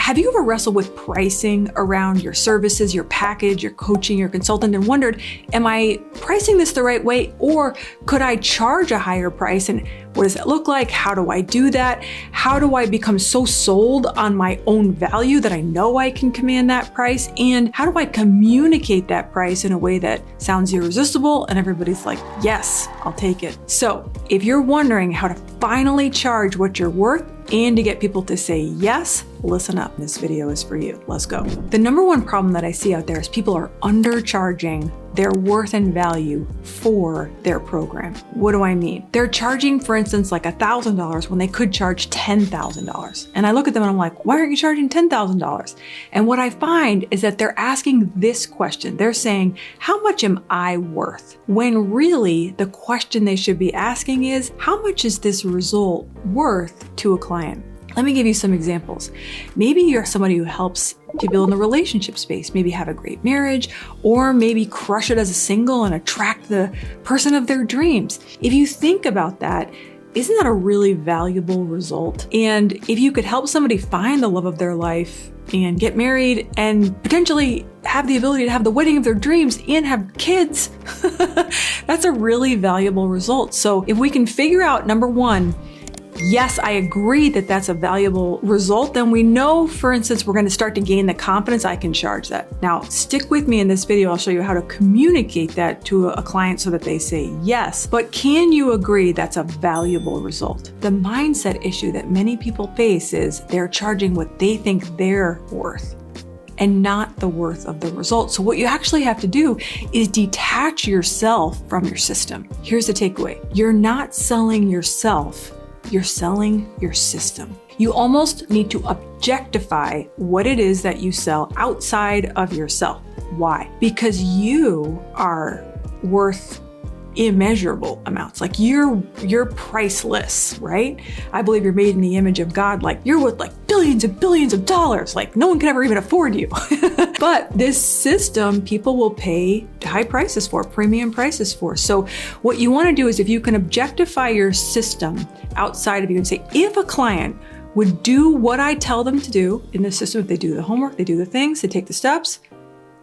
Have you ever wrestled with pricing around your services, your package, your coaching, your consultant, and wondered, am I pricing this the right way, or could I charge a higher price? And what does that look like? How do I do that? How do I become so sold on my own value that I know I can command that price? And how do I communicate that price in a way that sounds irresistible and everybody's like, yes, I'll take it. So if you're wondering how to finally charge what you're worth and to get people to say yes, listen up. This video is for you. Let's go. The number one problem that I see out there is people are undercharging their worth and value for their program. What do I mean? They're charging, for instance, like $1,000 when they could charge $10,000. And I look at them and I'm like, why aren't you charging $10,000? And what I find is that they're asking this question. They're saying, how much am I worth? When really the question they should be asking is, how much is this result worth to a client? Let me give you some examples. Maybe you're somebody who helps people in the relationship space, maybe have a great marriage, or maybe crush it as a single and attract the person of their dreams. If you think about that, isn't that a really valuable result? And if you could help somebody find the love of their life and get married and potentially have the ability to have the wedding of their dreams and have kids, that's a really valuable result. So if we can figure out, number one, yes, I agree that that's a valuable result, then we know, for instance, we're going to start to gain the confidence I can charge that. Now, stick with me in this video. I'll show you how to communicate that to a client so that they say yes. But can you agree that's a valuable result? The mindset issue that many people face is they're charging what they think they're worth and not the worth of the result. So what you actually have to do is detach yourself from your system. Here's the takeaway. You're not selling yourself. You're selling your system. You almost need to objectify what it is that you sell outside of yourself. Why? Because you are worth immeasurable amounts. Like you're priceless, right? I believe you're made in the image of God. Like you're worth like billions and billions of dollars. Like no one can ever even afford you. But this system, people will pay high prices for, premium prices for. So what you want to do is if you can objectify your system outside of you and say, if a client would do what I tell them to do in the system, if they do the homework, they do the things, they take the steps,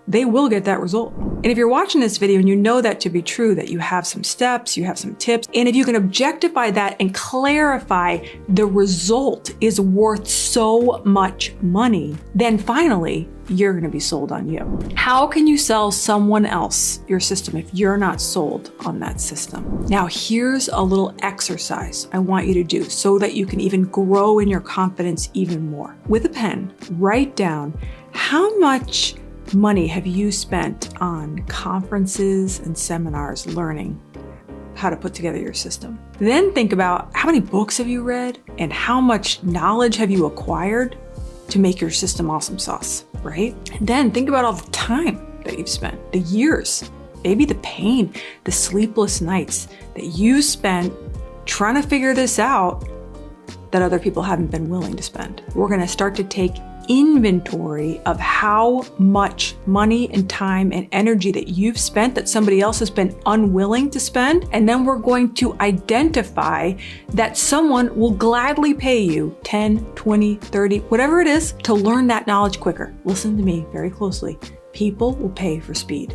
they will get that result. And if you're watching this video and you know that to be true, that you have some steps, you have some tips, and if you can objectify that and clarify the result is worth so much money, then finally, you're going to be sold on you. How can you sell someone else your system if you're not sold on that system? Now, here's a little exercise I want you to do so that you can even grow in your confidence even more. With a pen, write down how much money have you spent on conferences and seminars learning how to put together your system. Then think about how many books have you read and how much knowledge have you acquired to make your system awesome sauce, right? And then think about all the time that you've spent, the years, maybe the pain, the sleepless nights that you spent trying to figure this out that other people haven't been willing to spend. We're going to start to take inventory of how much money and time and energy that you've spent that somebody else has been unwilling to spend. And then we're going to identify that someone will gladly pay you 10, 20, 30, whatever it is to learn that knowledge quicker. Listen to me very closely. People will pay for speed.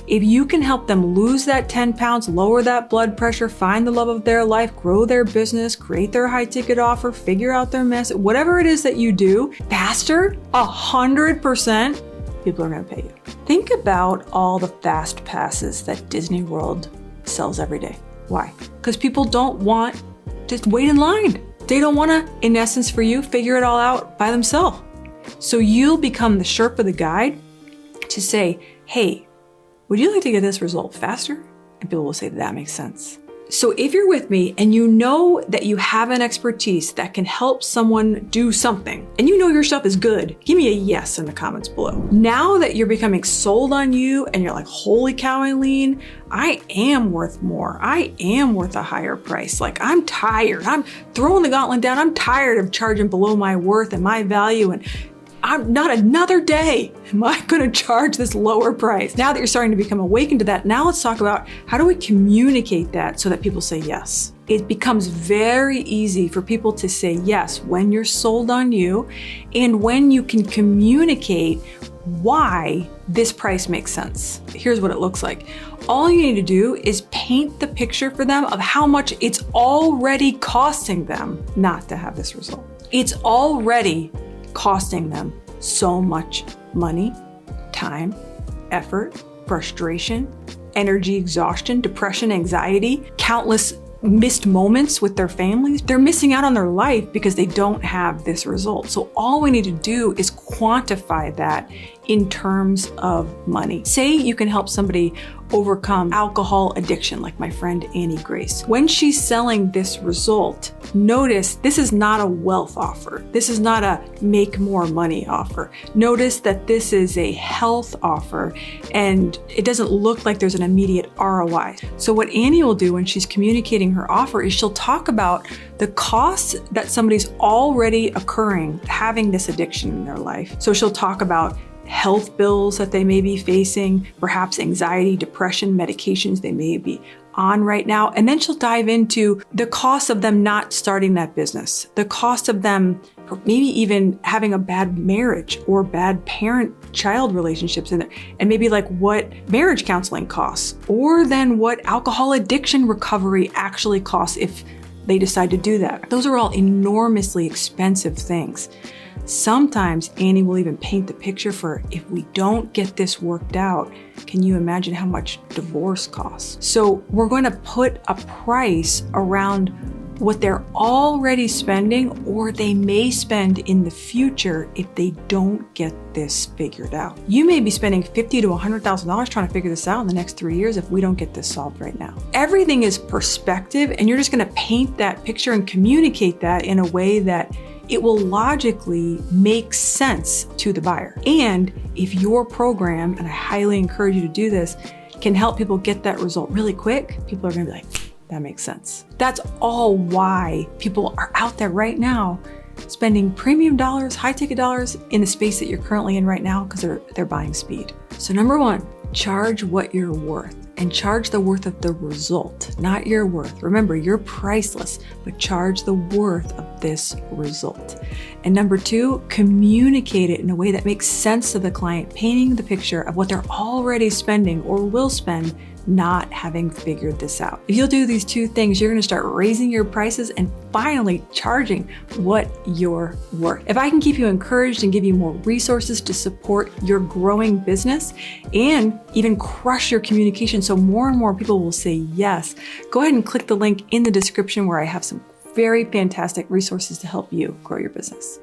If you can help them lose that 10 pounds, lower that blood pressure, find the love of their life, grow their business, create their high ticket offer, figure out their mess, whatever it is that you do, faster, 100%, people are going to pay you. Think about all the fast passes that Disney World sells every day. Why? Because people don't want to wait in line. They don't want to, in essence for you, figure it all out by themselves. So you'll become the Sherpa, the guide, to say, hey, would you like to get this result faster? And people will say that makes sense. So if you're with me and you know that you have an expertise that can help someone do something, and you know your stuff is good, give me a yes in the comments below. Now that you're becoming sold on you and you're like, holy cow, Eileen, I am worth more. I am worth a higher price. Like I'm tired. I'm throwing the gauntlet down. I'm tired of charging below my worth and my value, and I'm not another day am I going to charge this lower price. Now that you're starting to become awakened to that, now let's talk about how do we communicate that so that people say yes. it becomes very easy for people to say yes when you're sold on you and when you can communicate why this price makes sense. Here's what it looks like. All you need to do is paint the picture for them of how much it's already costing them not to have this result. It's already costing them so much money, time, effort, frustration, energy exhaustion, depression, anxiety, countless missed moments with their families. They're missing out on their life because they don't have this result. So all we need to do is quantify that in terms of money. Say you can help somebody overcome alcohol addiction, like my friend Annie Grace. When she's selling this result, notice this is not a wealth offer. This is not a make more money offer. Notice that this is a health offer and it doesn't look like there's an immediate ROI. So what Annie will do when she's communicating her offer is she'll talk about the costs that somebody's already occurring having this addiction in their life. So she'll talk about health bills that they may be facing, perhaps anxiety, depression, medications they may be on right now. And then she'll dive into the cost of them not starting that business, the cost of them maybe even having a bad marriage or bad parent-child relationships in there, and maybe like what marriage counseling costs, or then what alcohol addiction recovery actually costs if they decide to do that. Those are all enormously expensive things. Sometimes Annie will even paint the picture for if we don't get this worked out, can you imagine how much divorce costs? So we're going to put a price around what they're already spending or they may spend in the future if they don't get this figured out. You may be spending $50,000 to $100,000 trying to figure this out in the next 3 years if we don't get this solved right now. Everything is perspective, and you're just going to paint that picture and communicate that in a way that it will logically make sense to the buyer. And if your program, and I highly encourage you to do this, can help people get that result really quick, people are gonna be like, that makes sense. That's all why people are out there right now spending premium dollars, high ticket dollars in the space that you're currently in right now because they're buying speed. So number one, charge what you're worth, and charge the worth of the result, not your worth. Remember, you're priceless, but charge the worth of this result. And number two, communicate it in a way that makes sense to the client, painting the picture of what they're already spending or will spend not having figured this out. If you'll do these two things, you're gonna start raising your prices and finally charging what you're worth. If I can keep you encouraged and give you more resources to support your growing business and even crush your communication so more and more people will say yes, go ahead and click the link in the description where I have some very fantastic resources to help you grow your business.